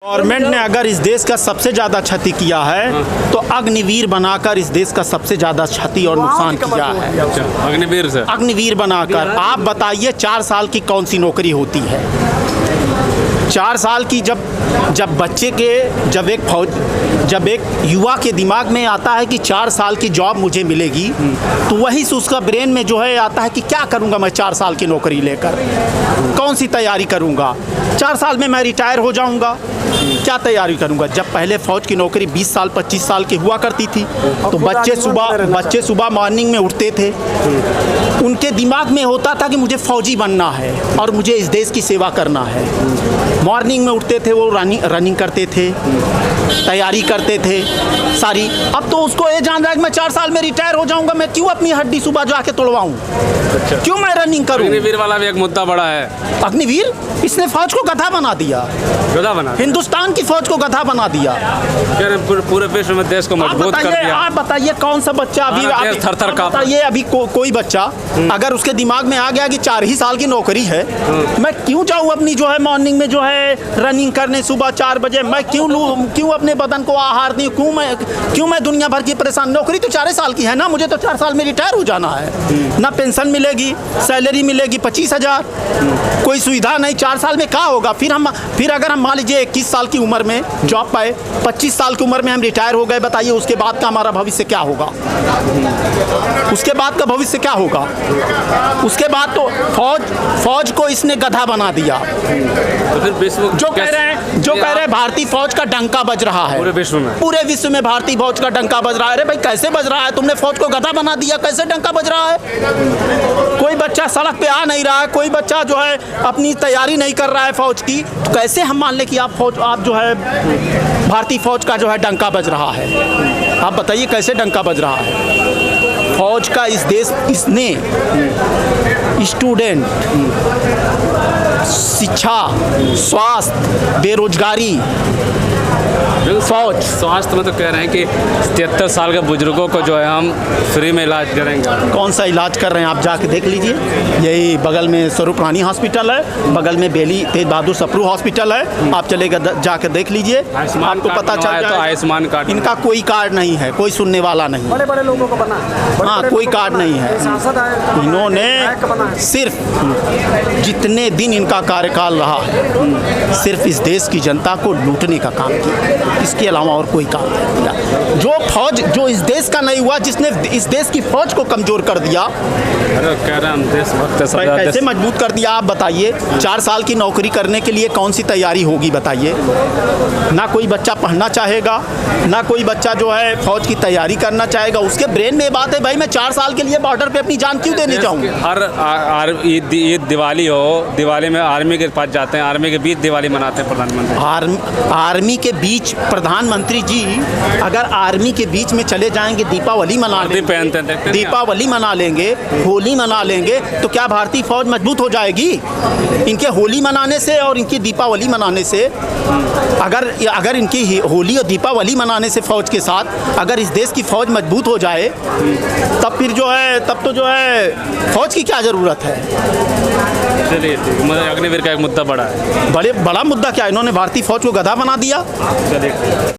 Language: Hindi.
गवर्नमेंट ने अगर इस देश का सबसे ज़्यादा क्षति किया है तो अग्निवीर बनाकर इस देश का सबसे ज़्यादा क्षति और नुकसान किया है। अग्निवीर से अग्निवीर बनाकर आप बताइए 4 साल की कौन सी नौकरी होती है? 4 साल की जब बच्चे के जब एक युवा के दिमाग में आता है कि 4 साल की जॉब मुझे मिलेगी, तो वही से उसका ब्रेन में जो है आता है कि क्या करूंगा मैं 4 साल की नौकरी लेकर, कौन सी तैयारी करूंगा, 4 साल में मैं रिटायर हो जाऊंगा, क्या तैयारी करूंगा। जब पहले फ़ौज की नौकरी 20 साल 25 साल की हुआ करती थी तो बच्चे सुबह मॉर्निंग में उठते थे, उनके दिमाग में होता था कि मुझे फ़ौजी बनना है और मुझे इस देश की सेवा करना है। मॉर्निंग में उठते थे, वो रनिंग करते थे, तैयारी करते थे सारी। अब तो उसको ये जान रहा है कि मैं 4 साल में रिटायर हो जाऊंगा, मैं क्यों अपनी हड्डी सुबह जाके तोड़वाऊं, क्यों मैं रनिंग करूं। अग्निवीर वाला भी एक मुद्दा बड़ा है। अग्निवीर इसने फौज को गधा बना दिया, हिंदुस्तान की फौज को गधा बना दिया, पूरे विश्व में देश को मजबूत कर दिया। आप बताइए कौन सा बच्चा अभी थर-थर कांपता है। ये अभी कोई बच्चा अगर उसके दिमाग में आ गया कि 4 ही साल की नौकरी है, मैं क्यों जाऊं अपनी जो है मॉर्निंग में जो है रनिंग करने सुबह 4 बजे, मैं क्यों अपने बदन को आहार दूं, क्यों मैं दुनिया भर की परेशान। नौकरी तो 4 साल की है ना, मुझे तो 4 साल में रिटायर हो जाना है, ना पेंशन मिलेगी, सैलरी मिलेगी 25,000, कोई सुविधा नहीं। 4 साल में क्या होगा। फिर अगर हम मान लीजिए 21 साल की उम्र में जॉब पाए, 25 साल की उम्र में हम रिटायर हो गए, बताइए उसके बाद का हमारा भविष्य क्या होगा, उसके बाद का भविष्य क्या होगा। उसके बाद तो फौज को इसने गधा बना दिया। तो फिर विश्व जो कह रहे हैं भारतीय फौज का डंका बज रहा है पूरे विश्व में भारतीय फौज का डंका बज रहा है। अरे भाई कैसे बज रहा है, तुमने फौज को गधा बना दिया, कैसे डंका बज रहा है। कोई बच्चा सड़क पे आ नहीं रहा है, कोई बच्चा जो है अपनी तैयारी नहीं कर रहा है फौज की, तो कैसे हम मान लें कि आप जो है भारतीय फौज का जो है डंका बज रहा है। आप बताइए कैसे डंका बज रहा है। फौज का इस देश इसने स्टूडेंट, शिक्षा, स्वास्थ्य, बेरोजगारी, फौज स्वास्थ्य में तो कह रहे हैं कि 73 साल के बुजुर्गों को जो है हम फ्री में इलाज करेंगे। कौन सा इलाज कर रहे हैं आप जाके देख लीजिए। यही बगल में स्वरूप रानी हॉस्पिटल है, बगल में बेली तेज बहादुर सप्रू हॉस्पिटल है, आप चलेगा जाके देख लीजिए, आपको पता चल जाएगा। तो आयुष्मान कार्ड, इनका कोई कार्ड नहीं है, कोई सुनने वाला नहीं, बड़े लोगों को बना, हाँ कोई कार्ड नहीं है। इन्होंने सिर्फ जितने दिन इनका कार्यकाल रहा है सिर्फ इस देश की जनता को लूटने का काम किया, इसके अलावा और कोई काम नहीं किया। जो इस देश का नहीं हुआ, जिसने इस देश की फौज को कमजोर कर दिया, कैसे मजबूत कर दिया आप बताइए। 4 साल की नौकरी करने के लिए कौन सी तैयारी होगी बताइए। ना कोई बच्चा पढ़ना चाहेगा, ना कोई बच्चा जो है फौज की तैयारी करना चाहेगा। उसके ब्रेन में बात है भाई मैं 4 साल के लिए बॉर्डर पे अपनी जान क्यों देने जाऊँ। हर ईद दिवाली हो, दिवाली में आर्मी के पास जाते हैं, आर्मी के बीच दिवाली मनाते हैं प्रधानमंत्री। आर्मी के बीच प्रधानमंत्री जी अगर आर्मी के बीच में चले जाएंगे, दीपावली मना लेंगे, होली मना लेंगे, तो क्या भारतीय फौज मजबूत हो जाएगी। इनके होली मनाने से और इनकी दीपावली मनाने से, अगर इनकी होली और दीपावली मनाने से फौज के साथ अगर इस देश की फौज मजबूत हो जाए, तब तो जो है फौज की क्या ज़रूरत है। चलिए अग्निवीर का एक मुद्दा बड़ा है। बड़ा मुद्दा क्या, इन्होंने भारतीय फौज को गधा बना दिया।